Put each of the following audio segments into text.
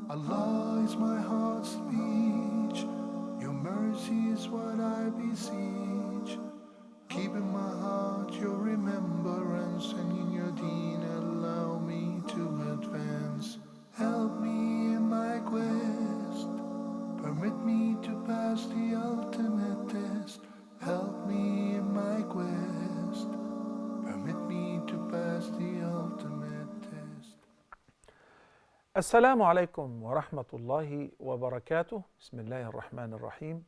Allah is my heart's speech. Your mercy is what I beseech. Keep in my heart your remembrance, and in your deen allow me to advance. Help me in my quest. Permit me to pass the ultimate test. Help me in my quest. Permit me to pass the ultimate test. السلام عليكم ورحمة الله وبركاته. بسم الله الرحمن الرحيم.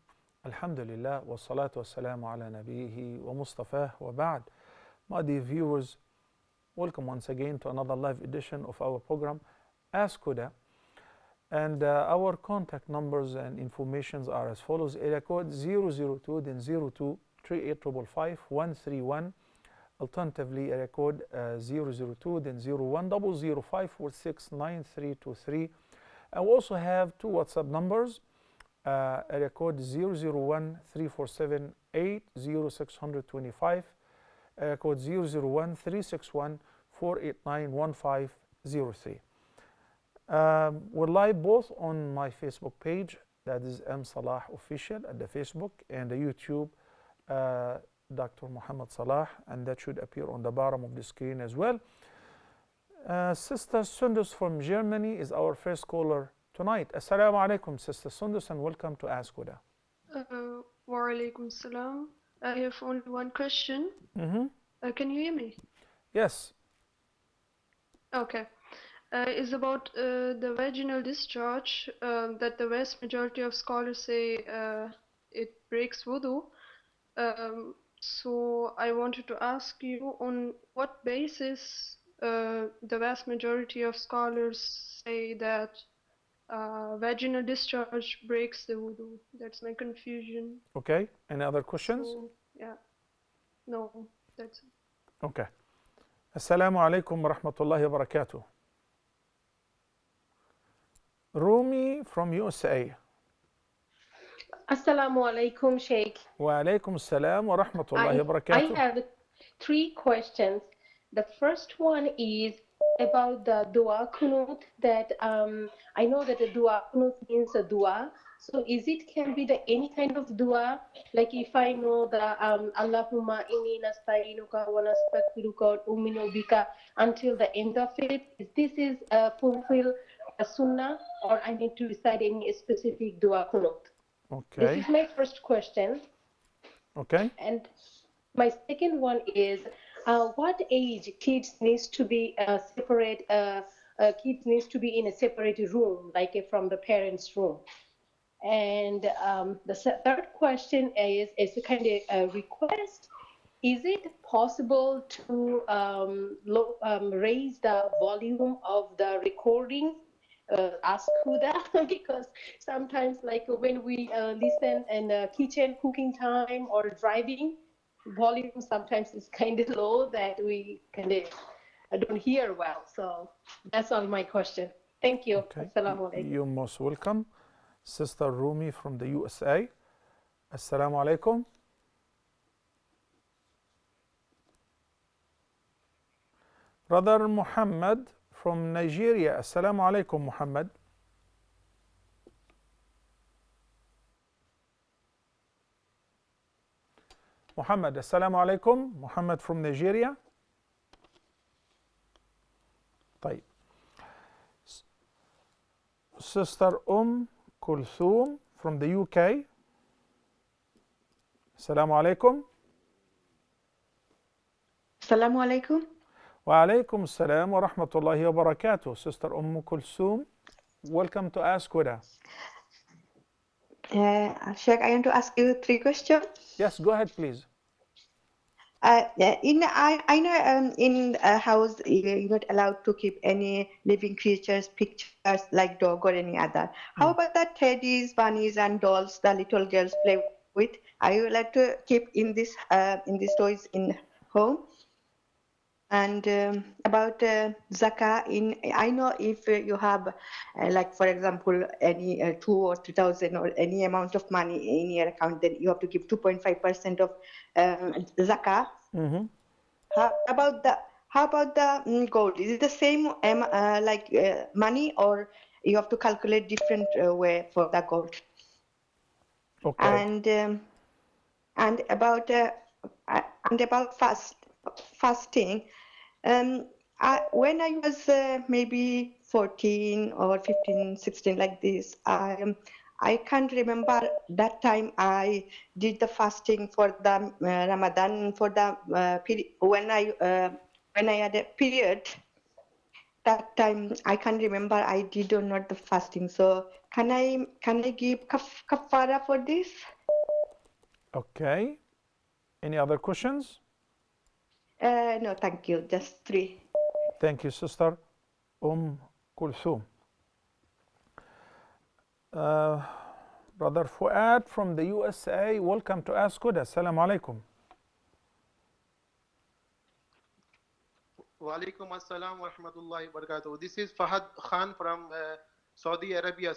الحمد لله والصلاة والسلام على نبيه ومصطفاه وبعد. My dear viewers, welcome once again to another live edition of our program Ask Huda. And our contact numbers and informations are as follows: area code 002 then 02 3855 131. Alternatively, area code 002 then 01 005 46 9323. And we also have two WhatsApp numbers, area code 001 347 80625, area code 001 361 489 1503. We're live both on my Facebook page, that is Salah Official at the Facebook, and the YouTube, Dr. Muhammad Salah, and that should appear on the bottom of the screen as well. Sister Sundus from Germany is our first caller tonight. Assalamu alaikum, Sister Sundus, and welcome to Ask Huda. Wa alaikum salam. I have only one question. Can you hear me? Yes. Okay. It's about the vaginal discharge that the vast majority of scholars say it breaks wudu. So I wanted to ask you, on what basis the vast majority of scholars say that vaginal discharge breaks the wudu? That's my confusion. Okay. Any other questions? So, yeah. No, that's it. Okay. Assalamu alaikum wa rahmatullahi wa barakatuh. Rumi from USA. Assalamu alaikum, Sheikh. Wa alaikum assalam wa rahmatullahi wa barakatuh. I have three questions. The first one is about the dua kunut, that I know that the dua kunut means a dua. So is it can be the any kind of dua? Like if I know the Allahumma inni nasta'inuka wa nastaghfiruka wa nu'minu bika until the end of it, this is fulfill a sunnah, or I need to recite any specific dua kunut? Okay. This is my first question. Okay. And my second one is, what age kids needs to be separate? Kids needs to be in a separate room, like from the parents' room. And the third question is a kind of a request. Is it possible to raise the volume of the recording? Ask Huda, because sometimes, like when we listen in the kitchen cooking time or driving, volume sometimes is kind of low that we kind of don't hear well. So that's all my question. Thank you. Okay. Assalamu alaikum. You're most welcome. Sister Rumi from the USA. Assalamu alaikum. Brother Muhammad from Nigeria. Assalamu alaikum, Muhammad. Muhammad, assalamu alaikum. Muhammad from Nigeria. طيب. Sister Kulthum from the UK. Assalamu alaikum. Assalamu alaikum. Wa alaikum assalam wa rahmatullahi wa barakatuh. Sister Kulthum, welcome to Ask Huda. Sheikh, I want to ask you three questions. Yes, go ahead, please. I know in a house you're not allowed to keep any living creatures, pictures like dog or any other. How about the teddies, bunnies, and dolls the little girls play with? Are you allowed to keep in these toys in home? And about Zakah, I know if you have, like for example, any 2,000 or 3,000 or any amount of money in your account, then you have to give 2.5% of Zakah. Mm-hmm. How about the gold? Is it the same like money, or you have to calculate different way for the gold. Okay. And about fasting. When I was maybe 14 or 15, 16 like this, I can't remember that time I did the fasting for the Ramadan for the when I had a period. That time I can't remember I did or not the fasting. So can I give kafara for this? Okay. Any other questions? No, thank you. Just 3. Thank you, Sister Kulthum. Brother Fuad from the USA, welcome to Ask Huda. Assalamu alaikum. Walaikum assalam wa rahmatullahi wa barakatuh. This is Fahad Khan from Saudi Arabia.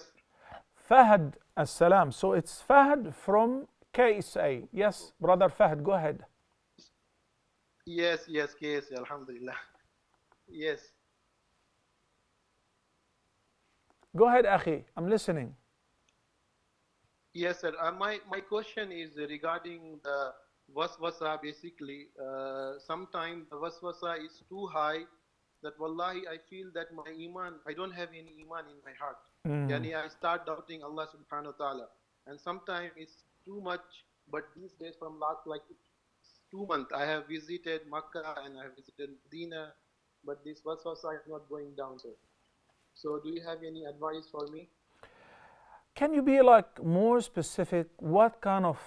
Fahad Assalam. So it's Fahad from KSA. Yes, Brother Fahad, go ahead. Yes, alhamdulillah. Yes. Go ahead, Akhi. I'm listening. Yes, sir. My question is regarding the waswasa. Basically, sometimes the waswasa is too high that wallahi I feel that my iman, I don't have any iman in my heart. Yani I start doubting Allah subhanahu wa ta'ala. And sometimes it's too much, but these days from last like 2 months, I have visited Makkah and I have visited Medina, but this waswasa is not going down, sir. So do you have any advice for me? Can you be like more specific? What kind of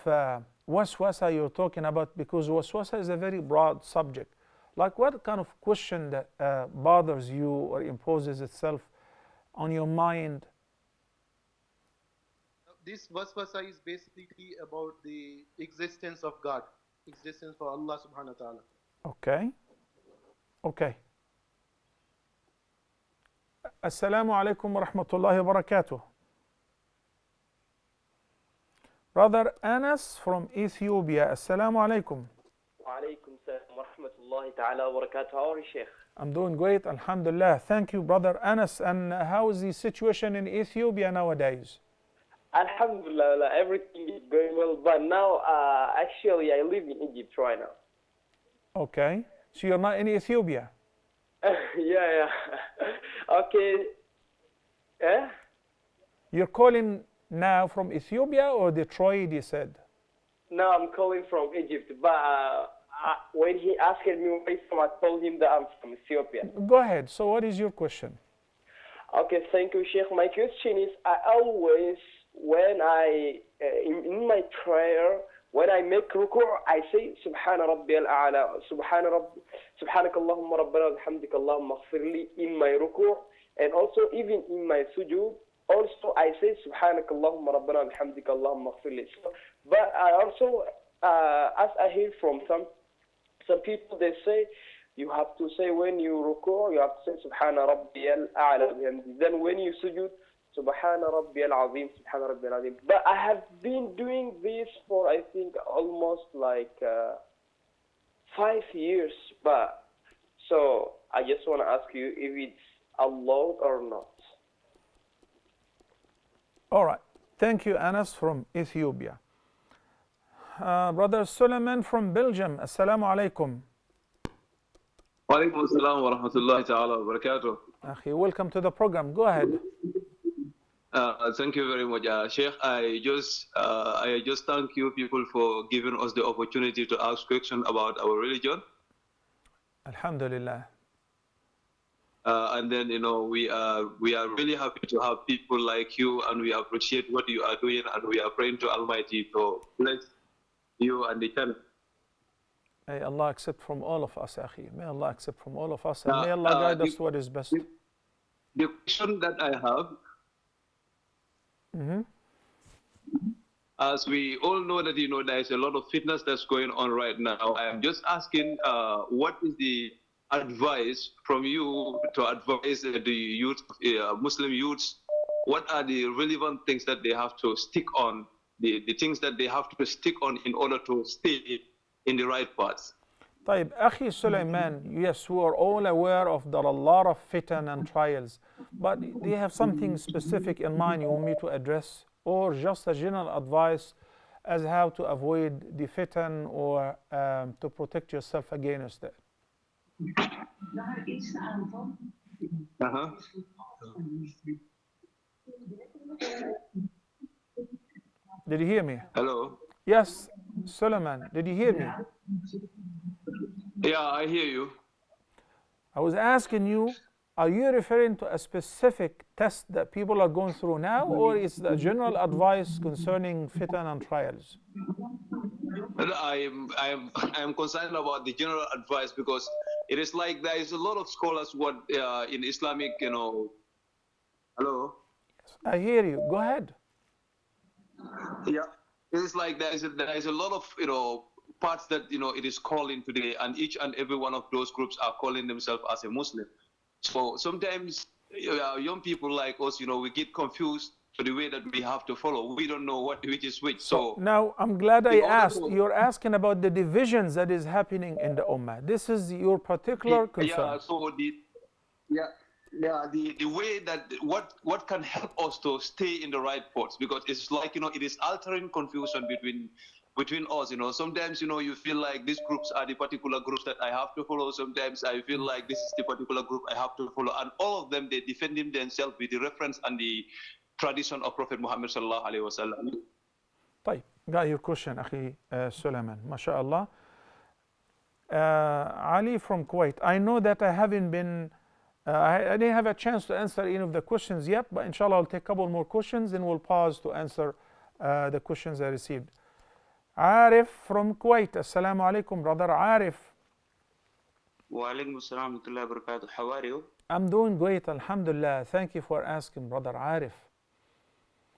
waswasa you're talking about? Because waswasa is a very broad subject. Like what kind of question that bothers you or imposes itself on your mind? This waswasa is basically about the existence of God, existence for Allah subhanahu wa ta'ala. Okay. Okay. Assalamu alaikum wa rahmatullahi wa barakatuh. Brother Anas from Ethiopia. Assalamu alaikum. Wa alaikum salam wa rahmatullahi ta'ala wa barakatuh. How are you, Sheikh? I'm doing great, alhamdulillah. Thank you, Brother Anas. And how is the situation in Ethiopia nowadays? Alhamdulillah, everything is going well. But now, actually, I live in Egypt right now. Okay. So you're not in Ethiopia? Yeah. Okay. Eh? You're calling now from Ethiopia or Detroit, you said? No, I'm calling from Egypt. But when he asked me where I'm from, I told him that I'm from Ethiopia. Go ahead. So what is your question? Okay, thank you, Sheikh. My question is, I always, when in my prayer, when I make ruku', I say, Subhana Rabbi al-A'la, Subhanaka Allahumma Rabbana wa bihamdika Allahumma ighfirli in my ruku', and also even in my sujood, also I say, Subhanaka Allahumma Rabbana wa bihamdika Allahumma ighfirli. But I also, as I hear from some people, they say, you have to say when you ruku', you have to say, Subhana Rabbi al-A'la. Then when you sujood, Subhana Rabbi al-Azim, Subhana Rabbi al-Azim. But I have been doing this for, I think, almost like 5 years. But so I just want to ask you if it's allowed or not. All right. Thank you, Anas from Ethiopia. Brother Suleiman from Belgium. Assalamu alaikum. Walaikum assalam wa rahmatullahi ta'ala wa barakatuh. Akhi, welcome to the program. Go ahead. Thank you very much, Sheikh. I just thank you people for giving us the opportunity to ask questions about our religion. Alhamdulillah. And then we are really happy to have people like you, and we appreciate what you are doing, and we are praying to Almighty to bless you and the channel. May Allah accept from all of us, Akhi. May Allah accept from all of us, and may Allah guide us to what is best. The question that I have, as we all know that there is a lot of fitness that's going on right now, I am just asking, what is the advice from you to advise the youth, Muslim youths? What are the relevant things that they have to stick on, the things that they have to stick on in order to stay in the right path? طيب أخي Sulaiman, yes, we are all aware of there are a lot of fitan and trials, but do you have something specific in mind you want me to address, or just a general advice as how to avoid the fitan or to protect yourself against it? Uh-huh. Did you hear me? Hello. Yes, Sulaiman, did you hear me? Yeah, I hear you. I was asking you, are you referring to a specific test that people are going through now, or is the general advice concerning fitan and trials? I am concerned about the general advice, because it is like there is a lot of scholars what in Islamic, Hello. I hear you. Go ahead. Yeah, it is like there is a lot of parts that it is calling today, and each and every one of those groups are calling themselves as a Muslim. So sometimes young people like us, we get confused to the way that we have to follow. We don't know which is which. So now I'm glad I in order asked. to- You're asking about the divisions that is happening in the Ummah. This is your particular concern. Yeah, so the way that what can help us to stay in the right spots, because it's like it is altering confusion between us. Sometimes you feel like these groups are the particular groups that I have to follow. Sometimes I feel like this is the particular group I have to follow, and all of them, they defending themselves with the reference and the tradition of Prophet Muhammad sallallahu alaihi wasallam. طيب, got your question, أخي Sulaiman. MashaAllah. Ali from Kuwait. I know that I haven't been, I didn't have a chance to answer any of the questions yet, but inshallah I'll take a couple more questions, then we'll pause to answer the questions I received. Arif from Kuwait. Assalamu alaikum, brother Arif. Wa alaikum assalam wa rahmatullahi wa barakatuh. How are you? I'm doing great, alhamdulillah. Thank you for asking, brother Arif.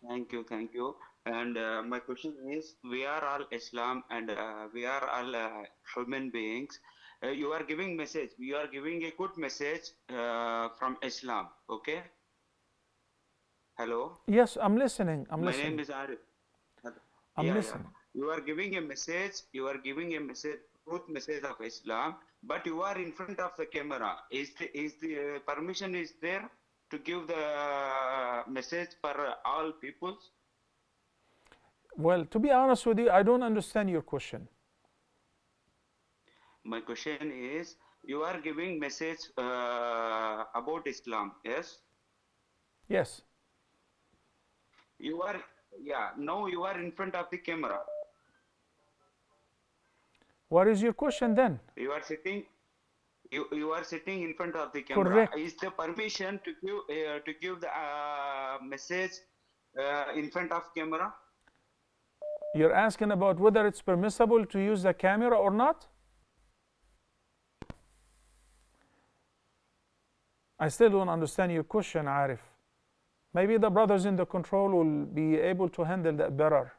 Thank you. And my question is, we are all Islam, and we are all human beings. You are giving message. You are giving a good message from Islam. Okay. Hello. Yes, I'm listening. My name is Arif. I'm listening. You are giving a message. You are giving a message, good message of Islam, but you are in front of the camera. Is the permission is there to give the message for all peoples? Well, to be honest with you, I don't understand your question. My question is, you are giving message about Islam, yes? Yes. You are, now you are in front of the camera. What is your question then? You are sitting. You are sitting in front of the camera. Correct. Is the permission to give the message in front of camera? You're asking about whether it's permissible to use the camera or not? I still don't understand your question, Arif. Maybe the brothers in the control will be able to handle that better.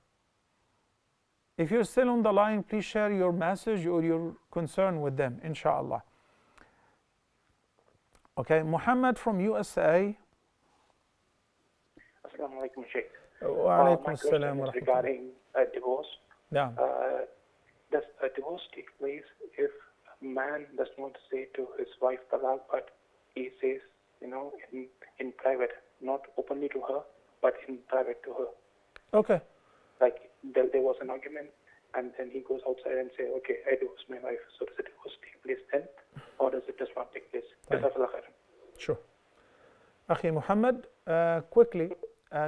If you're still on the line, please share your message or your concern with them, inshallah. Okay, Muhammad from USA. Assalamu alaikum, Sheikh. Wa alaikum My assalam question wa is regarding divorce. Yeah. Does a divorce take place if a man does not say to his wife talaq, but he says, in private, not openly to her, but in private to her? Okay. Like there was an argument, and then he goes outside and say, okay, I divorce my wife. So does the divorce take place then, or does it just not take place? Jazakallah khairan. Sure. Akhi Muhammad, quickly,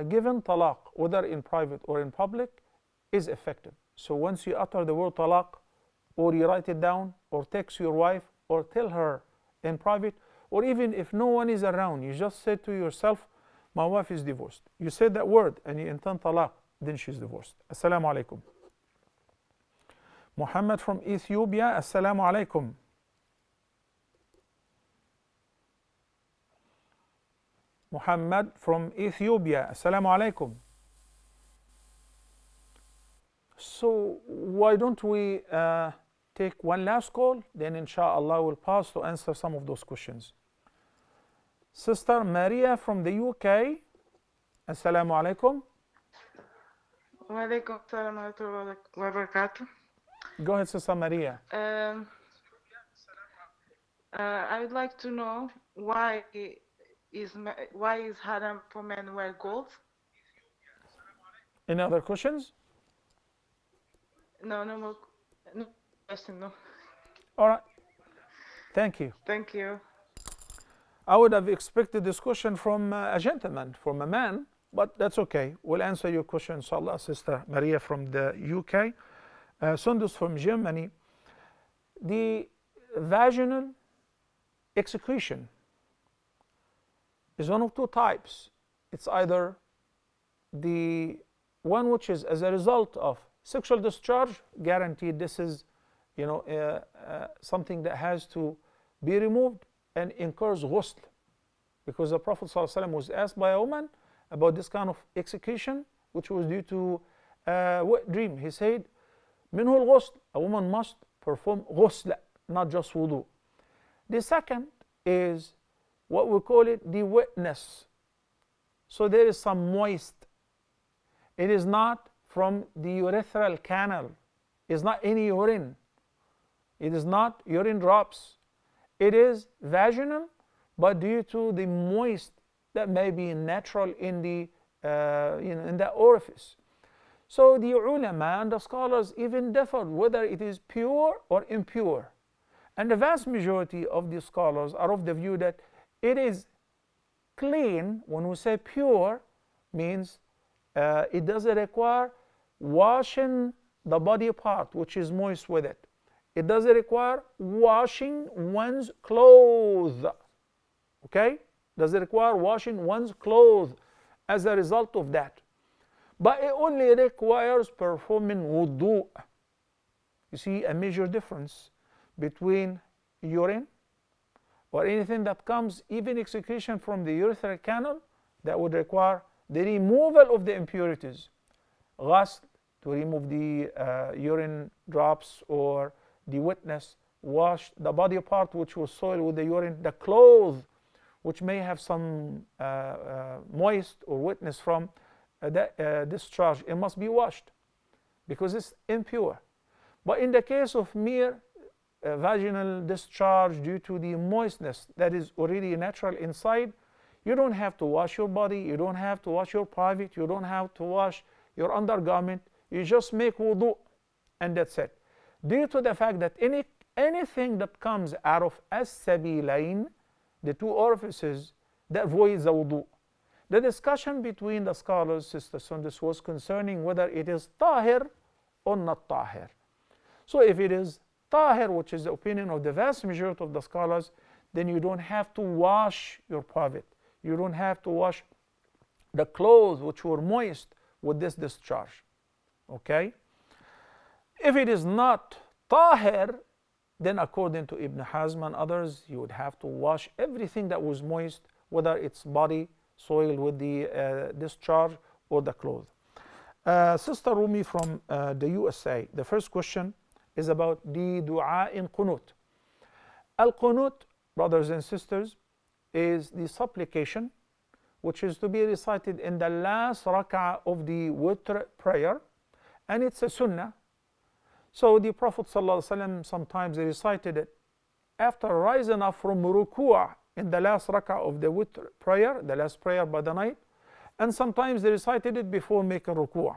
given talaq, whether in private or in public, is effective. So once you utter the word talaq, or you write it down, or text your wife, or tell her in private, or even if no one is around, you just say to yourself, my wife is divorced. You said that word and you intend talaq, then she's divorced. Assalamu alaikum. Muhammad from Ethiopia, assalamu alaikum. Muhammad from Ethiopia, assalamu alaikum. So why don't we take one last call, then inshallah we'll pause to answer some of those questions. Sister Maria from the UK, assalamu alaikum. Wa alaikum assalam wa rahmatullahi wa barakatuh. Go ahead, Sister Maria. I would like to know why is haram for men wear gold? Any other questions? No, no more. No question. No. All right. Thank you. Thank you. I would have expected this question from a gentleman, from a man, but that's okay. We'll answer your question, inshallah. Sister Maria from the UK, Sundus from Germany. The vaginal execution is one of two types. It's either the one which is as a result of sexual discharge, guaranteed this is, something that has to be removed and incurs ghusl. Because the Prophet ﷺ was asked by a woman about this kind of execution, which was due to a wet dream. He said, minhu al-ghusl, a woman must perform ghusl, not just wudu. The second is what we call it the wetness. So there is some moist. It is not from the urethral canal. It's not any urine. It is not urine drops. It is vaginal, but due to the moist that may be natural in the in the orifice. So the ulama and the scholars even differ whether it is pure or impure. And the vast majority of the scholars are of the view that it is clean. When we say pure, means it doesn't require washing the body part which is moist with it. It doesn't require washing one's clothes. Okay? Doesn't require washing one's clothes as a result of that. But it only requires performing wudu. You see a major difference between urine or anything that comes, even excretion from the urethral canal, that would require the removal of the impurities. Ghusl, to remove the urine drops or the wetness, wash the body part which was soiled with the urine, the clothes which may have some moist or wetness from the discharge, it must be washed because it's impure. But in the case of mere vaginal discharge due to the moistness that is already natural inside, you don't have to wash your body, you don't have to wash your private, you don't have to wash your undergarment, you just make wudu and that's it. Due to the fact that anything that comes out of as-sabilain, the two orifices, that voids the wudu. The discussion between the scholars, Sister Sundus, was concerning whether it is tahir or not tahir. So if it is tahir, which is the opinion of the vast majority of the scholars, then you don't have to wash your private. You don't have to wash the clothes which were moist with this discharge. Okay? If it is not tahir, then according to Ibn Hazm and others, you would have to wash everything that was moist, whether it's body soiled with the discharge or the clothes. Sister Rumi from the USA, the first question is about the dua in qunut. Al-qunut, brothers and sisters, is the supplication which is to be recited in the last rak'ah of the witr prayer, and it's a sunnah. So the Prophet ﷺ sometimes recited it after rising up from ruku' in the last rak'ah of the witr prayer, the last prayer by the night, and sometimes they recited it before making ruku'.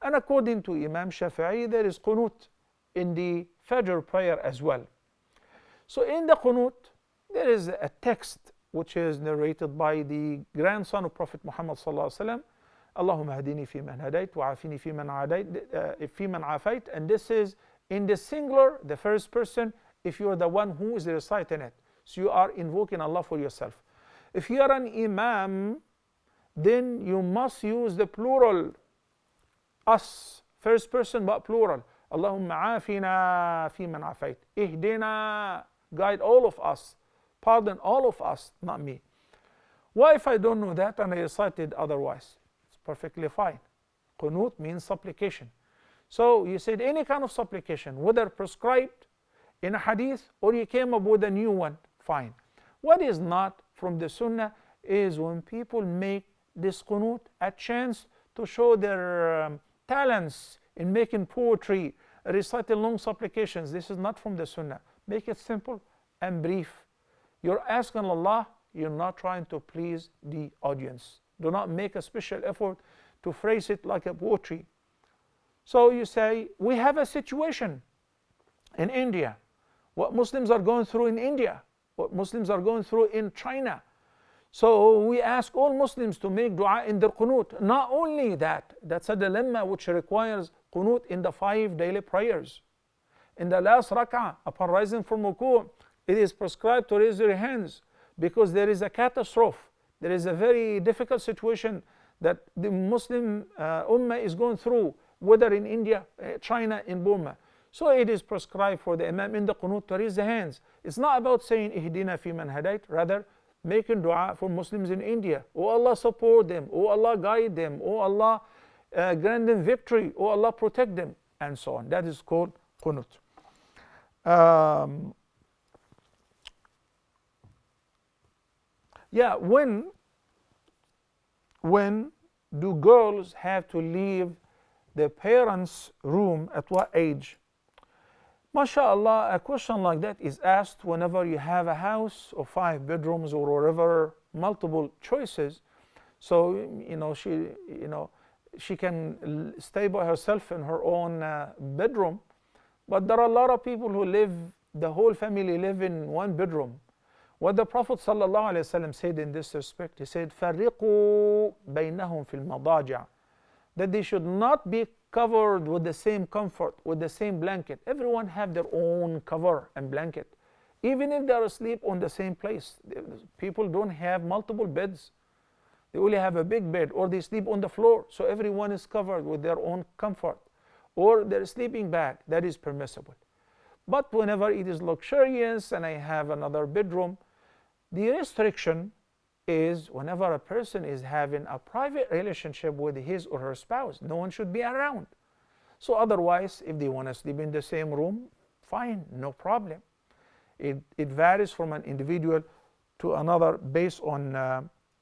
And according to Imam Shafi'i, there is qunut in the Fajr prayer as well. So in the qunut, there is a text which is narrated by the grandson of Prophet Muhammad ﷺ, Allahumma hadini fi man hadayt wa afini fi man afayt, and this is in the singular, the first person, if you are the one who is reciting it. So you are invoking Allah for yourself. If you are an imam, then you must use the plural, us, first person but plural. Allahumma afina fi man afayt. Ihdina, guide all of us. Pardon all of us, not me. Why if I don't know that and I recited otherwise? It's perfectly fine. Qunut means supplication. So you said any kind of supplication, whether prescribed in a hadith or you came up with a new one, fine. What is not from the sunnah is when people make this qunut a chance to show their talents in making poetry, reciting long supplications. This is not from the sunnah. Make it simple. and brief. You're asking Allah, you're not trying to please the audience. Do not make a special effort to phrase it like a poetry. So you say, we have a situation in India, what Muslims are going through in India, what Muslims are going through in China. So we ask all Muslims to make dua in their qunut. Not only that, that's a dilemma which requires qunut in the 5 daily prayers. In the last rak'ah, upon rising from ruku', it is prescribed to raise your hands because there is a catastrophe. There is a very difficult situation that the Muslim ummah is going through, whether in India, China, in Burma. So it is prescribed for the imam in the qunut to raise the hands. It's not about saying ihdina fi man hadait, rather making dua for Muslims in India. Oh Allah, support them. Oh Allah, guide them. Oh Allah, grant them victory. Oh Allah, protect them, and so on. That is called qunut. Yeah, when do girls have to leave their parents' room, at what age? MashaAllah, a question like that is asked whenever you have a house of 5 bedrooms or whatever, multiple choices. So she can stay by herself in her own bedroom. But there are a lot of people who live, the whole family live in 1 bedroom. What the Prophet ﷺ said in this respect, he said, فَرِّقُوا بَيْنَهُمْ فِي الْمَضَاجِعِ, that they should not be covered with the same comfort, with the same blanket. Everyone have their own cover and blanket. Even if they are asleep on the same place. People don't have multiple beds. They only have a big bed, or they sleep on the floor. So everyone is covered with their own comfort. Or their sleeping bag, that is permissible. But whenever it is luxurious and I have another bedroom, the restriction is whenever a person is having a private relationship with his or her spouse, no one should be around. So otherwise, if they want to sleep in the same room, fine, no problem. It varies from an individual to another based on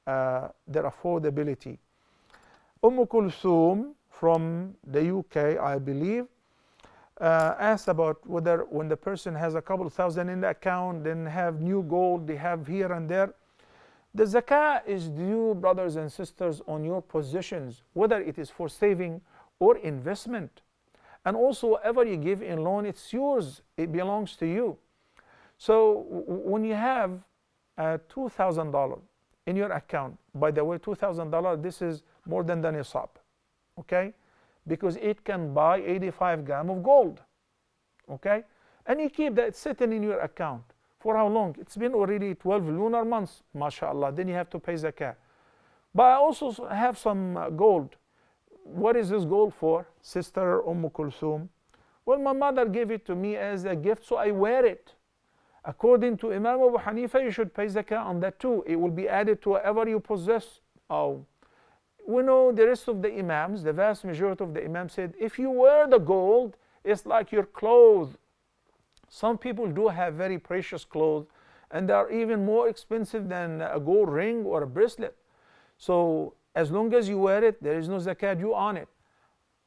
their affordability. Kulthum from the UK, I believe, asked about whether when the person has a couple thousand in the account, then have new gold they have here and there. The zakah is due, brothers and sisters, on your possessions, whether it is for saving or investment. And also whatever you give in loan, it's yours, it belongs to you. So when you have $2,000 in your account, by the way, $2,000, this is more than the nisab, okay? Because it can buy 85 grams of gold, okay? And you keep that sitting in your account. For how long? It's been already 12 lunar months, mashallah. Then you have to pay zakah. But I also have some gold. What is this gold for? Sister Kulthum. Well, my mother gave it to me as a gift, so I wear it. According to Imam Abu Hanifa, you should pay zakah on that too. It will be added to whatever you possess. Oh, we know the rest of the Imams, the vast majority of the Imams said, if you wear the gold, it's like your clothes. Some people do have very precious clothes, and they are even more expensive than a gold ring or a bracelet. So as long as you wear it, there is no zakah due on it.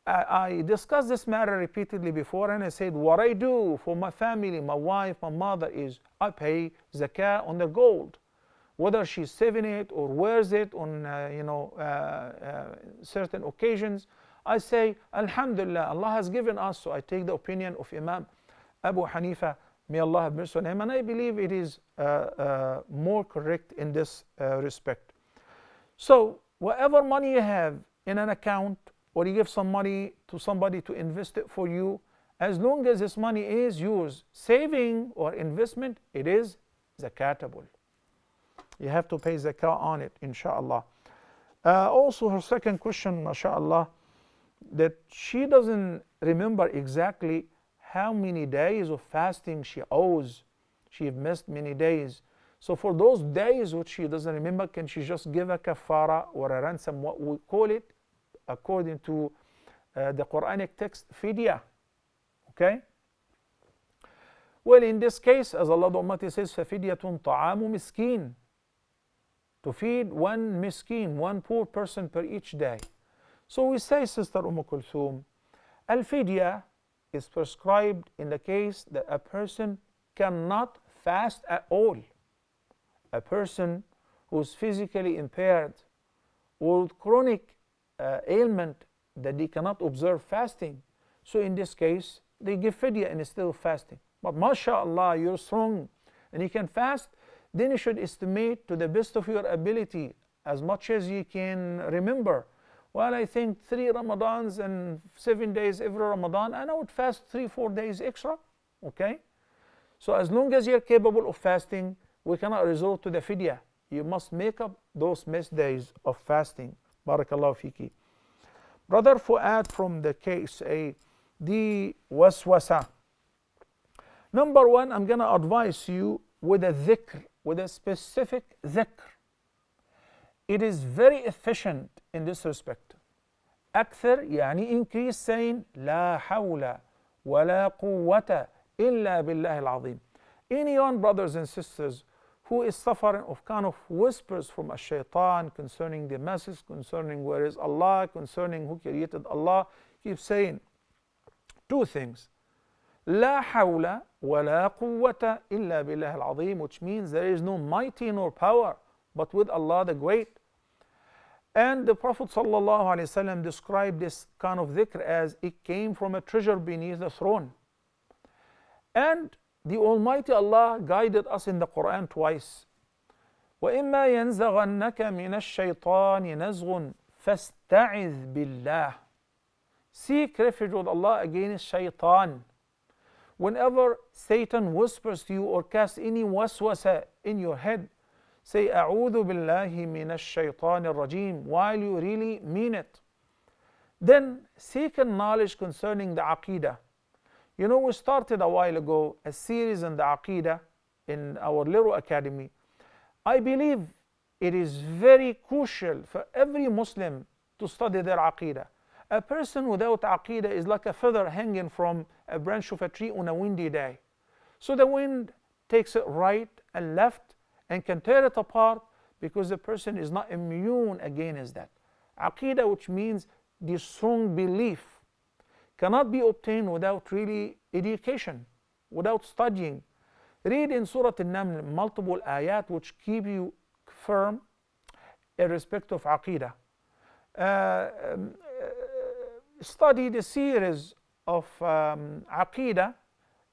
I discussed this matter repeatedly before, and I said what I do for my family, my wife, my mother, is I pay zakah on the gold, whether she's saving it or wears it on certain occasions. I say Alhamdulillah, Allah has given us, so I take the opinion of Imam Abu Hanifa, may Allah have mercy on him, and I believe it is more correct in this respect. So whatever money you have in an account, or you give some money to somebody to invest it for you, as long as this money is yours, saving or investment, it is zakatable. You have to pay zakah on it, inshallah. Also, her second question, mashallah, that she doesn't remember exactly how many days of fasting she owes. She missed many days. So for those days which she doesn't remember, can she just give a kafara or a ransom, what we call it, according to the Quranic text, fidya? Okay? Well, in this case, as Allah the Almighty says, فَفِدْيَةٌ طَعَامُ miskin, to feed one miskin, one poor person per each day. So we say, Sister Kulthum, al-fidya is prescribed in the case that a person cannot fast at all. A person who's physically impaired or with chronic ailment that they cannot observe fasting. So in this case, they give fidya instead of fasting. But mashallah, you're strong and you can fast, then you should estimate to the best of your ability as much as you can remember. Well, I think 3 Ramadans and 7 days every Ramadan, and I would fast 3-4 days extra. Okay? So as long as you're capable of fasting, we cannot resort to the fidya. You must make up those missed days of fasting. Barakallahu fiki. Brother Fuad from the KSA, the waswasa. Number one, I'm going to advise you with a dhikr, with a specific dhikr. It is very efficient in this respect. أكثر يعني increase saying لا حول ولا قوة إلا بالله العظيم. Anyone, brothers and sisters, who is suffering of kind of whispers from a shaitan concerning the message, concerning where is Allah, concerning who created Allah, keep saying two things. لا حول ولا قوة إلا بالله العظيم, which means there is no mighty nor power but with Allah the Great. And the Prophet ﷺ described this kind of dhikr as it came from a treasure beneath the throne. And the Almighty Allah guided us in the Quran twice. وَإِمَّا يَنزَغَنَّكَ مِنَ الشَّيْطَانِ نَزْغٌ فَاسْتَعِذْ بِاللَّهِ. Seek refuge with Allah against shaitan. Whenever Satan whispers to you or casts any waswasa in your head, say أعوذ بالله من الشيطان الرجيم while you really mean it. Then seek knowledge concerning the Aqidah. You know, we started a while ago a series on the Aqidah in our little academy. I believe it is very crucial for every Muslim to study their Aqidah. A person without Aqidah is like a feather hanging from a branch of a tree on a windy day. So the wind takes it right and left and can tear it apart because the person is not immune against that. Aqidah, which means the strong belief, cannot be obtained without really education, without studying. Read in Surah An-Naml multiple ayat which keep you firm in respect of Aqidah. Study the series of Aqidah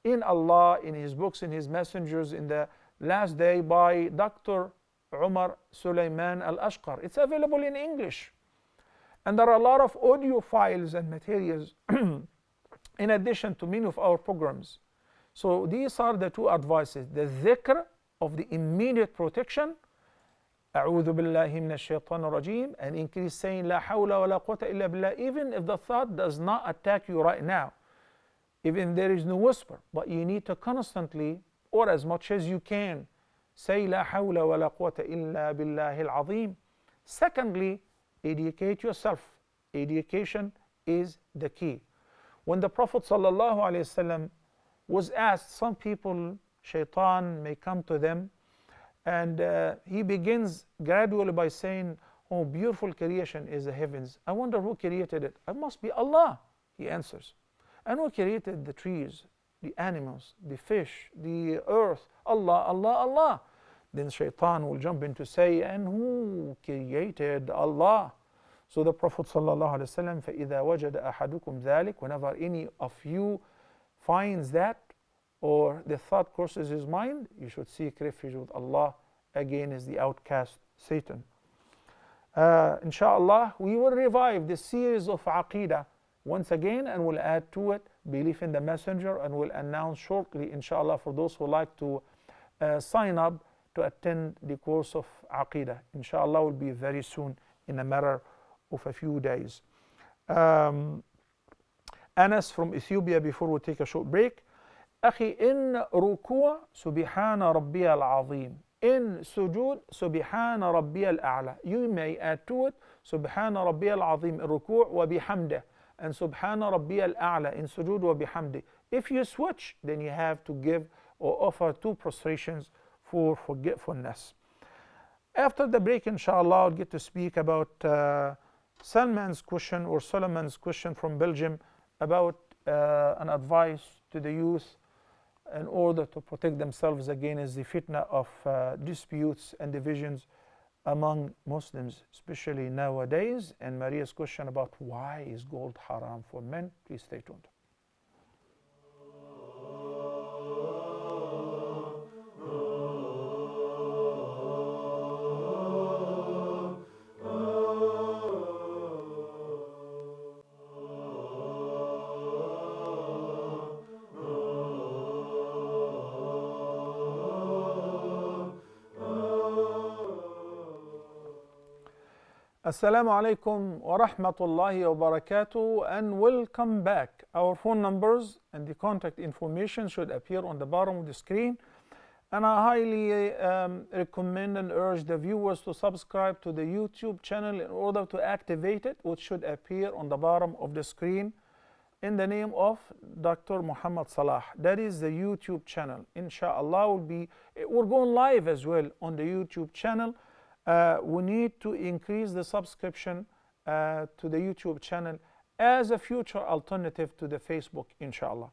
in Allah, in His books, in His messengers, in the last day by Dr. Umar Sulaiman Al-Ashqar. It's available in English. And there are a lot of audio files and materials in addition to many of our programs. So these are the two advices. The dhikr of the immediate protection, أعوذ بالله من الشيطان الرجيم, and increase saying لا حول ولا قوة إلا بالله, even if the thought does not attack you right now, even there is no whisper, but you need to constantly, or as much as you can, say لا حول ولا قوة إلا بالله العظيم. Secondly, educate yourself. Education is the key. When the Prophet ﷺ was asked, some people, shaitan may come to them, and he begins gradually by saying, oh, beautiful creation is the heavens. I wonder who created it. It must be Allah, he answers. And who created the trees, the animals, the fish, the earth? Allah, Allah, Allah. Then shaitan will jump in to say, and who created Allah? So the Prophet ﷺ, فَإِذَا وَجَدَ أَحَدُكُمْ ذَلِكَ, whenever any of you finds that, or the thought crosses his mind, you should seek refuge with Allah against the outcast Satan. Inshallah, we will revive this series of Aqidah once again, and we'll add to it belief in the messenger, and we'll announce shortly, inshallah, for those who like to sign up to attend the course of Aqidah. Inshallah, will be very soon, in a matter of a few days. Anas from Ethiopia, before we take a short break. أخي إن ركوع سبحان ربي العظيم. In sujood سبحان ربي الأعلى. You may add to it سبحان ربي العظيم in ركوع وبحمده, and سبحان ربي الأعلى in sujood وبحمده. If you switch, then you have to give or offer 2 prostrations for forgetfulness. After the break, inshallah, I'll get to speak about Salman's question, or Solomon's question from Belgium, about an advice to the youth in order to protect themselves against the fitna of disputes and divisions among Muslims, especially nowadays. And Maria's question about why is gold haram for men, please stay tuned. Assalamu alaikum wa rahmatullahi wa barakatuh, and welcome back. Our phone numbers and the contact information should appear on the bottom of the screen, and I highly recommend and urge the viewers to subscribe to the YouTube channel in order to activate it, which should appear on the bottom of the screen in the name of Dr. Muhammad Salah. That is the YouTube channel. Inshallah, we're going live as well on the YouTube channel. We need to increase the subscription to the YouTube channel as a future alternative to the Facebook, inshallah.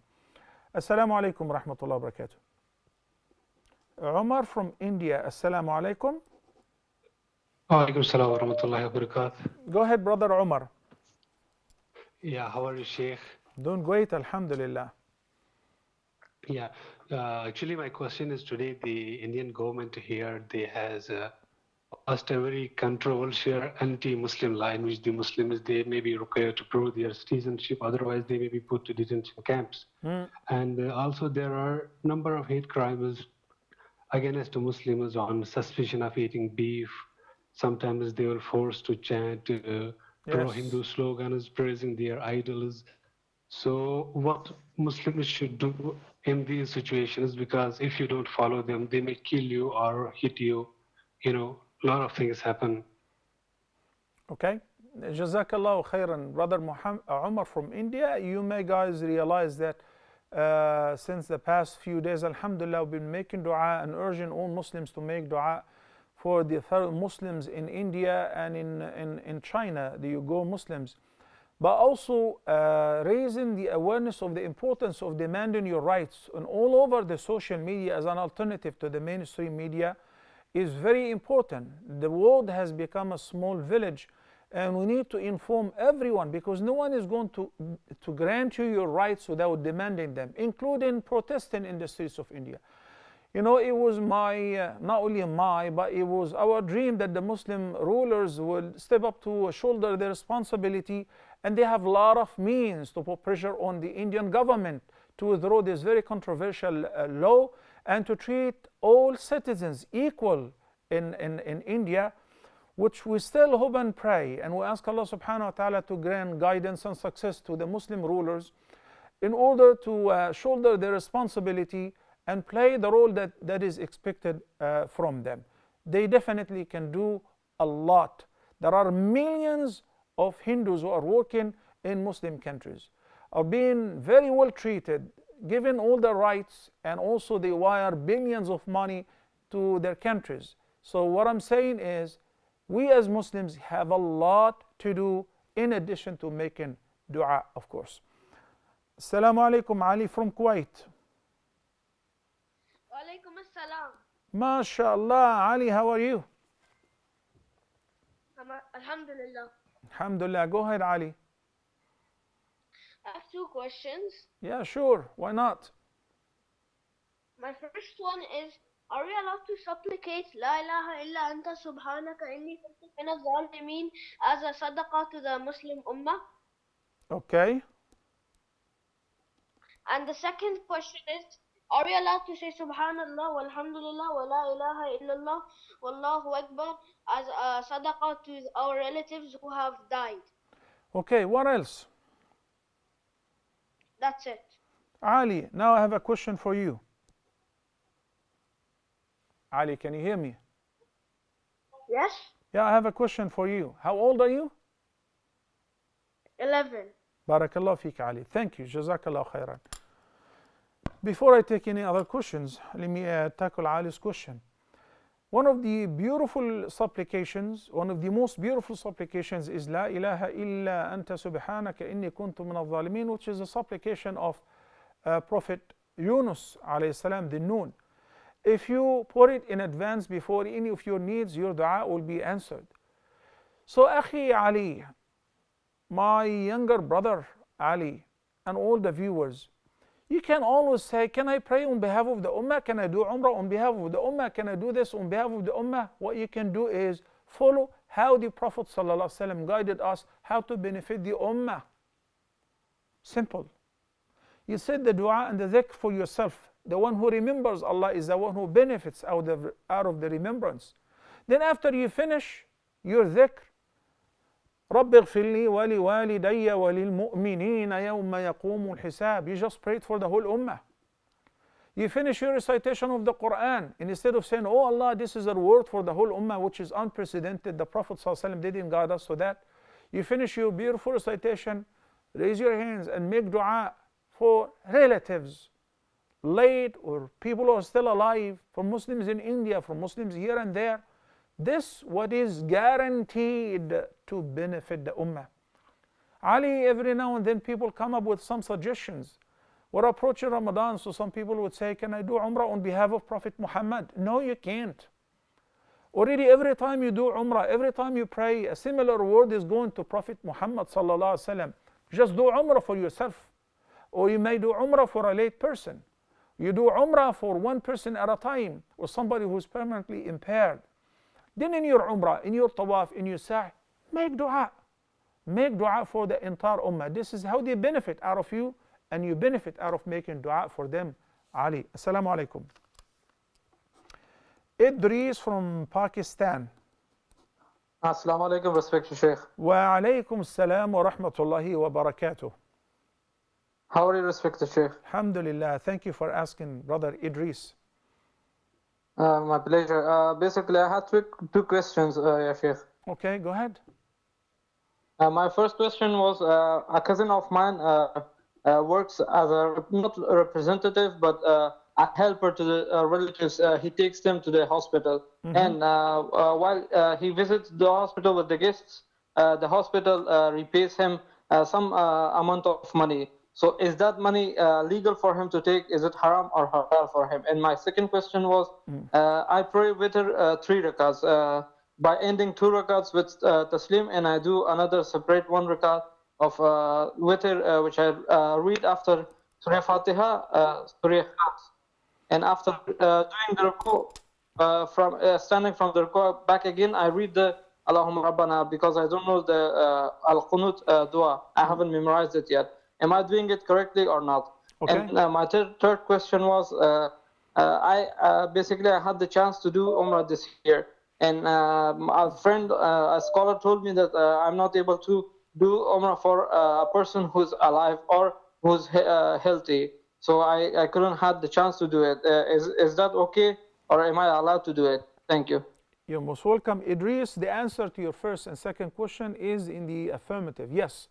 Assalamu alaikum wa rahmatullahi wa barakatuh. Umar from India, assalamu alaikum. Alaikum salam wa rahmatullahi wa barakatuh. Go ahead, brother Umar. Yeah, how are you, Sheikh? Doing great, alhamdulillah. Yeah, actually my question is today the Indian government here, they has passed a very controversial anti-Muslim line, which the Muslims, they may be required to prove their citizenship, otherwise they may be put to detention camps. And also there are number of hate crimes against Muslims on suspicion of eating beef. Sometimes they were forced to chant pro-Hindu slogans praising their idols. So what Muslims should do in these situations, because if you don't follow them, they may kill you or hit you, you know, a lot of things happen. Okay, Jazakallah khairan, brother Umar from India. You may guys realize that since the past few days, alhamdulillah, we've been making dua and urging all Muslims to make dua for the Muslims in India and in China, the Uyghur Muslims, but also raising the awareness of the importance of demanding your rights and all over the social media as an alternative to the mainstream media is very important. The world has become a small village, and we need to inform everyone, because no one is going to grant you your rights without demanding them, including protesting in the streets of India. You know, it was not only but it was our dream that the Muslim rulers will step up to shoulder their responsibility, and they have a lot of means to put pressure on the Indian government to withdraw this very controversial law and to treat all citizens equal in India, which we still hope and pray, and we ask Allah subhanahu wa ta'ala to grant guidance and success to the Muslim rulers in order to shoulder their responsibility and play the role that is expected from them. They definitely can do a lot. There are millions of Hindus who are working in Muslim countries, are being very well treated, given all the rights, and also they wire billions of money to their countries. So what I'm saying is, we as Muslims have a lot to do in addition to making dua, of course. Assalamu alaikum, Ali from Kuwait. Walaikum assalam. MashaAllah, Ali, how are you? Alhamdulillah. Alhamdulillah, go ahead, Ali. I have two questions. Yeah, sure, why not? My first one is, are we allowed to supplicate La ilaha illa anta subhanaka inni kuntu minaz zalimin as a sadaqah to the Muslim ummah? Okay. And the second question is, are we allowed to say subhanallah walhamdulillah wa la ilaha illallah wallahu akbar as a sadaqah to our relatives who have died? Okay, what else? That's it. Ali, now I have a question for you. Ali, can you hear me? Yes? Yeah, I have a question for you. How old are you? 11. Barakallah feek, Ali. Thank you. Jazakallah khairan. Before I take any other questions, let me tackle Ali's question. One of the beautiful supplications, one of the most beautiful supplications is La ilaha illa anta subhanaka inni kuntu min al-zalimin, which is a supplication of Prophet Yunus alayhi salam, the noon. If you put it in advance before any of your needs, your dua will be answered. So, Akhi Ali, my younger brother Ali, and all the viewers, you can always say, can I pray on behalf of the Ummah? Can I do Umrah on behalf of the Ummah? Can I do this on behalf of the Ummah? What you can do is follow how the Prophet ﷺ guided us how to benefit the Ummah. Simple. You said the dua and the dhikr for yourself. The one who remembers Allah is the one who benefits out of the remembrance. Then after you finish your dhikr, رب اغفر لي ولوالدي وللمؤمنين يوم يقوم الحساب. You just prayed for the whole ummah. You finish your recitation of the Quran, and instead of saying, oh Allah, this is a word for the whole ummah, which is unprecedented, the Prophet ﷺ didn't guide us to that. You finish your beautiful recitation, raise your hands and make dua for relatives, late or people who are still alive, for Muslims in India, for Muslims here and there. This what is guaranteed to benefit the ummah. Ali, every now and then people come up with some suggestions. We're approaching Ramadan, so some people would say, can I do Umrah on behalf of Prophet Muhammad? No, you can't. Already every time you do Umrah, every time you pray, a similar word is going to Prophet Muhammad sallallahu alaihi wasallam. Just do Umrah for yourself. Or you may do Umrah for a late person. You do Umrah for one person at a time, or somebody who's permanently impaired. Then in your Umrah, in your Tawaf, in your Sa'i, make dua. Make dua for the entire Ummah. This is how they benefit out of you, and you benefit out of making dua for them. Ali. Assalamu alaikum. Idris from Pakistan. Assalamu alaikum, respected Sheikh. Wa alaikum assalam wa rahmatullahi wa barakatuh. How are you, respected Sheikh? Alhamdulillah. Thank you for asking, brother Idris. My pleasure. Basically, I had two questions, Ya Sheikh. Okay, go ahead. My first question was, a cousin of mine works as a, not a representative, but a helper to the relatives. He takes them to the hospital. And while he visits the hospital with the guests, the hospital repays him some amount of money. So is that money legal for him to take? Is it haram or halal for him? And my second question was, I pray witr 3 rakats. By ending 2 rakats with taslim, and I do another separate 1 rakat of witr, which I read after Surah Fatiha, Surah Ikhlas. And after doing the ruku, from standing from the ruku back again, I read the Allahumma Rabbana, because I don't know the Al-Qunut dua. I haven't memorized it yet. Am I doing it correctly or not? Okay. And my third question was, basically I had the chance to do Umrah this year, and a friend, a scholar, told me that I'm not able to do Umrah for a person who's alive or who's healthy. So I couldn't have the chance to do it. Is that okay, or am I allowed to do it? Thank you. You're most welcome, Idris. The answer to your first and second question is in the affirmative. Yes.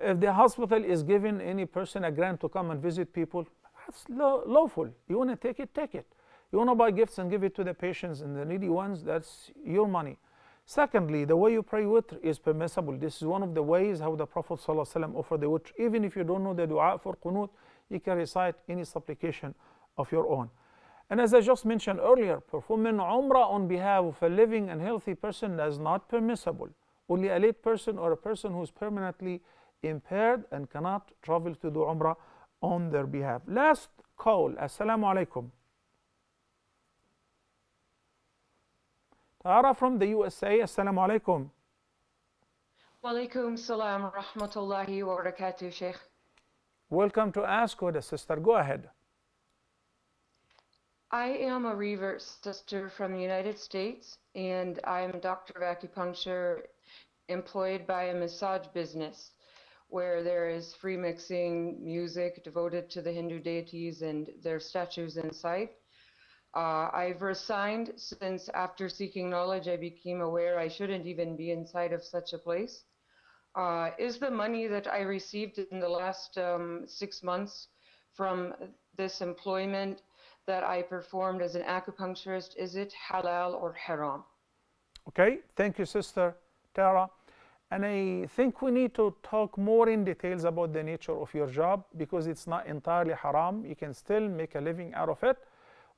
If the hospital is giving any person a grant to come and visit people, that's lawful. You want to take it, take it. You want to buy gifts and give it to the patients and the needy ones, that's your money. Secondly, the way you pray witr is permissible. This is one of the ways how the Prophet ﷺ offered the witr. Even if you don't know the dua for qunut, you can recite any supplication of your own. And as I just mentioned earlier, performing umrah on behalf of a living and healthy person is not permissible. Only a late person or a person who is permanently impaired and cannot travel to do Umrah on their behalf. Last call. Assalamu alaikum. Tara from the USA. Assalamu alaikum. Wa alaikum salam wa rahmatullahi wa barakatuh, Sheikh. Welcome to Ask Huda, sister. Go ahead. I am a revert sister from the United States, and I'm a doctor of acupuncture employed by a massage business, where there is free mixing music devoted to the Hindu deities and their statues inside. I've resigned since after seeking knowledge I became aware I shouldn't even be inside of such a place. Is the money that I received in the last 6 months from this employment that I performed as an acupuncturist, is it halal or haram? Okay, thank you, Sister Tara. And I think we need to talk more in details about the nature of your job, because it's not entirely haram. You can still make a living out of it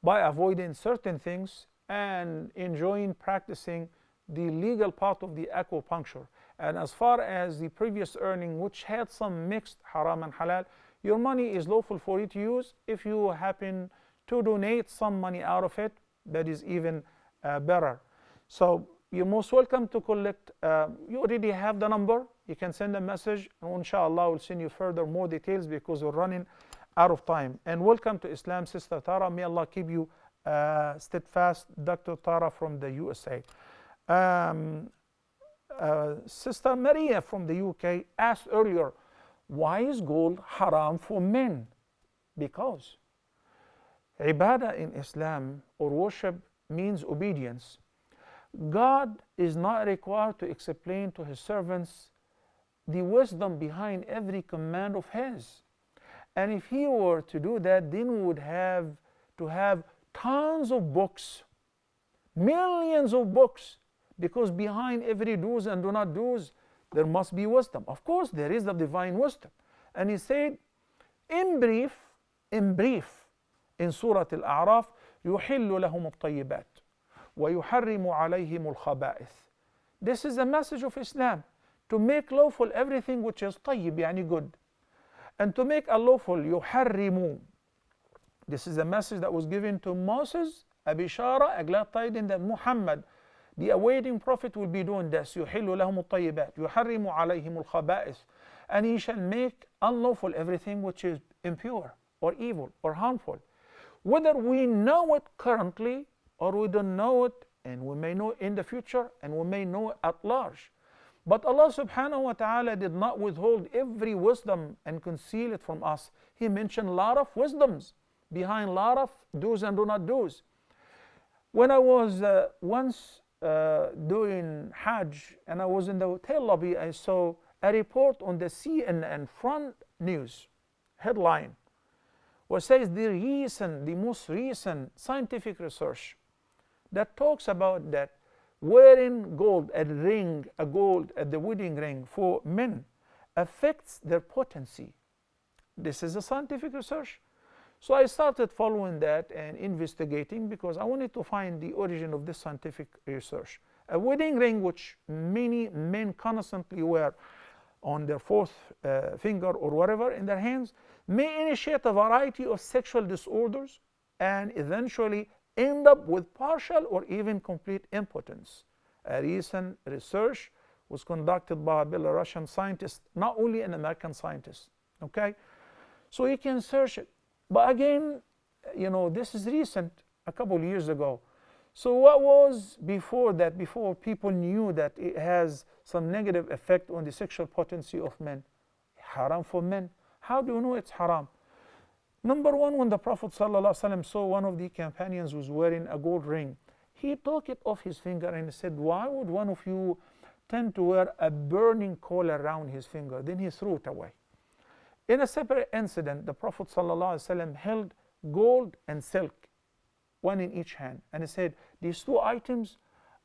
by avoiding certain things and enjoying practicing the legal part of the acupuncture. And as far as the previous earning, which had some mixed haram and halal, your money is lawful for you to use. If you happen to donate some money out of it, that is even better. So you're most welcome to collect. You already have the number. You can send a message, and inshallah we'll send you further more details, because we're running out of time. And welcome to Islam, Sister Tara. May Allah keep you steadfast. Dr. Tara from the USA. Sister Maria from the UK asked earlier, why is gold haram for men? Because ibadah in Islam, or worship, means obedience. God is not required to explain to his servants the wisdom behind every command of his. And if he were to do that, then we would have to have tons of books, millions of books, because behind every do's and do not do's, there must be wisdom. Of course, there is the divine wisdom. And he said, in brief, in Surah Al-A'raf, يُحِلُّ لَهُمُ الطَّيِّبَاتِ وَيُحَرِّمُ عَلَيْهِمُ الْخَبَائِثِ. This is the message of Islam, to make lawful everything which is طيب, يعني good, and to make unlawful, يُحَرِّمُ. This is a message that was given to Moses, a bishara, a glad tidings that Muhammad, the awaiting prophet, will be doing this. يُحِلُّ لَهُمُ الطَّيِّبَاتِ يُحَرِّمُ عَلَيْهِمُ الْخَبَائِثِ. And he shall make unlawful everything which is impure or evil or harmful. Whether we know it currently or we don't know it, and we may know in the future, and we may know at large. But Allah subhanahu wa ta'ala did not withhold every wisdom and conceal it from us. He mentioned a lot of wisdoms behind a lot of do's and do not do's. When I was once doing Hajj, and I was in the hotel lobby, I saw a report on the CNN front news headline, where it says the most recent scientific research that talks about that wearing gold, a gold at the wedding ring for men affects their potency. This is a scientific research. So I started following that and investigating, because I wanted to find the origin of this scientific research. A wedding ring, which many men constantly wear on their fourth finger or whatever in their hands, may initiate a variety of sexual disorders and eventually end up with partial or even complete impotence. A recent research was conducted by a Belarusian scientist, not only an American scientist. Okay, so you can search it. But again, this is recent, a couple of years ago. So what was before that, before people knew that it has some negative effect on the sexual potency of men? Haram for men. How do you know it's haram? Number one, when the Prophet ﷺ saw one of the companions was wearing a gold ring, he took it off his finger and said, why would one of you tend to wear a burning coal around his finger? Then he threw it away. In a separate incident, the Prophet ﷺ held gold and silk, one in each hand, and he said, these two items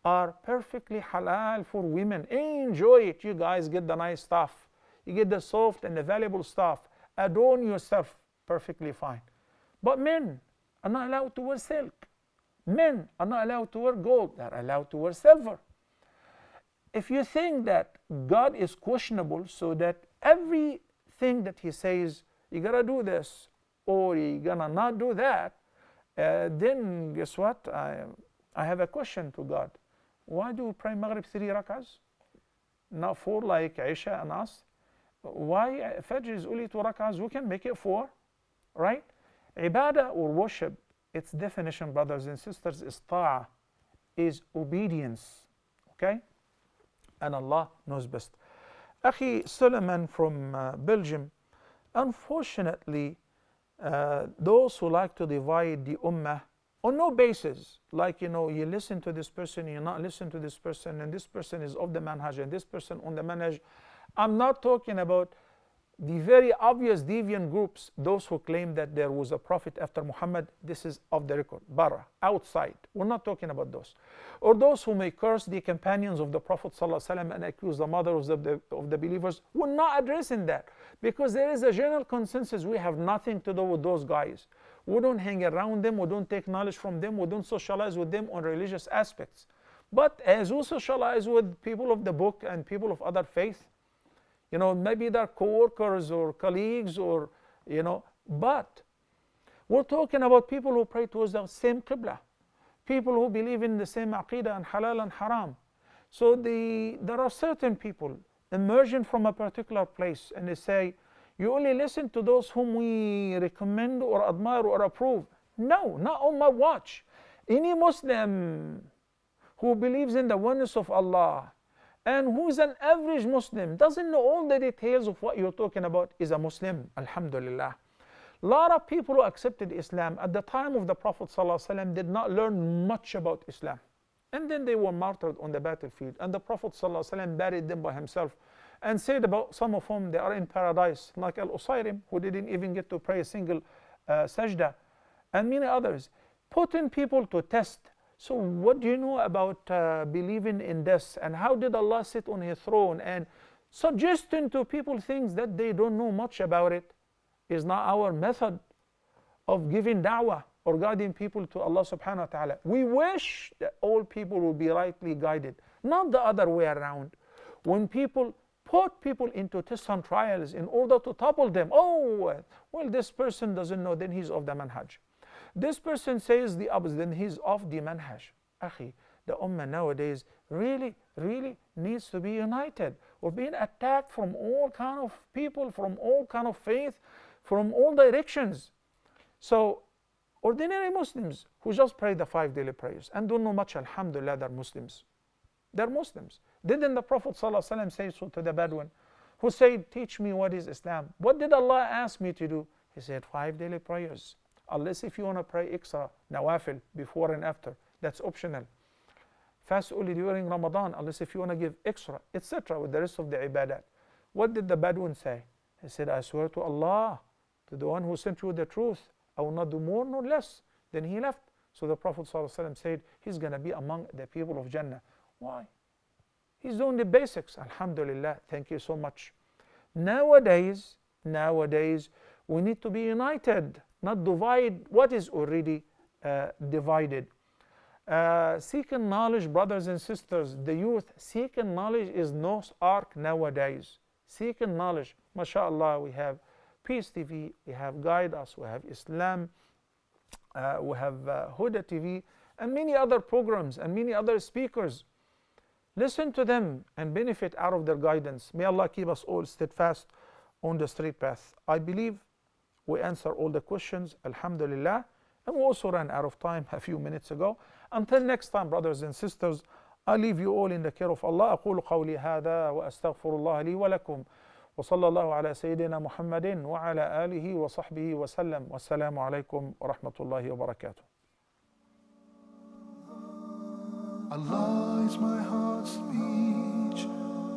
are perfectly halal for women. Enjoy it. You guys get the nice stuff. You get the soft and the valuable stuff. Adorn yourself. Perfectly fine. But men are not allowed to wear silk. Men are not allowed to wear gold. They're allowed to wear silver. If you think that God is questionable, so that everything that he says, you gotta do this, or you gonna not do that, then guess what? I have a question to God. Why do we pray Maghrib 3 rak'ahs? Not 4 like Isha and us? Why Fajr is only 2 rak'ahs? We can make it 4. Right? Ibadah or worship, its definition, brothers and sisters, is ta'ah, is obedience. Okay? And Allah knows best. Akhi Suleiman from Belgium, unfortunately, those who like to divide the ummah on no basis, like, you listen to this person, you not listen to this person, and this person is of the manhaj, and this person on the manhaj. I'm not talking about The very obvious deviant groups, those who claim that there was a prophet after Muhammad, this is off the record, bara, outside. We're not talking about those. Or those who may curse the companions of the Prophet ﷺ and accuse the mothers of the believers, we're not addressing that. Because there is a general consensus, we have nothing to do with those guys. We don't hang around them, we don't take knowledge from them, we don't socialize with them on religious aspects. But as we socialize with people of the book and people of other faith, you know, maybe they're co-workers or colleagues or, you know, but we're talking about people who pray towards the same qibla, people who believe in the same aqidah and halal and haram. So there are certain people emerging from a particular place and they say, you only listen to those whom we recommend or admire or approve. No, not on my watch. Any Muslim who believes in the oneness of Allah and who's an average Muslim, doesn't know all the details of what you're talking about, is a Muslim, alhamdulillah. A lot of people who accepted Islam at the time of the Prophet ﷺ did not learn much about Islam. And then they were martyred on the battlefield. And the Prophet ﷺ buried them by himself and said about some of whom they are in paradise, like Al-Usayrim, who didn't even get to pray a single sajda, and many others. Putting people to test. So what do you know about believing in this? And how did Allah sit on His throne? And suggesting to people things that they don't know much about it is not our method of giving da'wah or guiding people to Allah subhanahu wa ta'ala. We wish that all people will be rightly guided, not the other way around. When people put people into tests and trials in order to topple them, oh, well, this person doesn't know, then he's off the manhaj. This person says the opposite, then he's off the manhaj. Akhi, the ummah nowadays really needs to be united. We're being attacked from all kind of people, from all kind of faith, from all directions. So ordinary Muslims who just pray the 5 daily prayers and don't know much, alhamdulillah, they're Muslims. They're Muslims. Didn't the Prophet ﷺ say so to the Bedouin who said, teach me what is Islam? What did Allah ask me to do? He said, 5 daily prayers. Unless if you want to pray extra, nawafil, before and after, that's optional. Fast only during Ramadan, unless if you want to give extra, etc. with the rest of the ibadat. What did the Bedouin say? He said, I swear to Allah, to the one who sent you the truth, I will not do more nor less. Then he left. So the Prophet ﷺ said, he's going to be among the people of Jannah. Why? He's doing the basics. Alhamdulillah, thank you so much. Nowadays, we need to be united, not divide what is already divided. Seeking knowledge, brothers and sisters, the youth, seeking knowledge is Noah's Ark nowadays. Seeking knowledge, mashallah, we have Peace TV, we have Guide Us, we have Islam, we have Huda TV, and many other programs and many other speakers. Listen to them and benefit out of their guidance. May Allah keep us all steadfast on the straight path. I believe we answer all the questions, alhamdulillah, and we also ran out of time a few minutes ago. Until next time, brothers and sisters, I leave you all in the care of Allah. أقول قولي هذا وأستغفر الله لي ولكم وصلى الله على سيدنا محمد وعلى آله وصحبه وسلم والسلام عليكم ورحمة الله وبركاته. Allah is my heart's speech,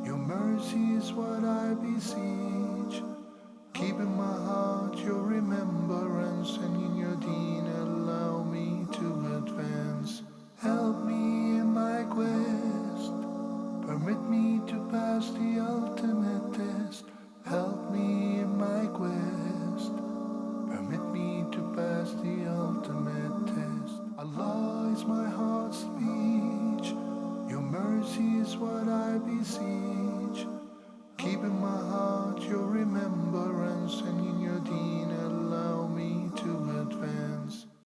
your mercy is what I beseech. Keep in my heart your remembrance, and in your deen allow me to advance. Help me in my quest, permit me to pass the ultimate test. Help me in my quest, permit me to pass the ultimate test. Allah is my heart's speech, your mercy is what I beseech. Keep in my heart your remembrance, and in your deen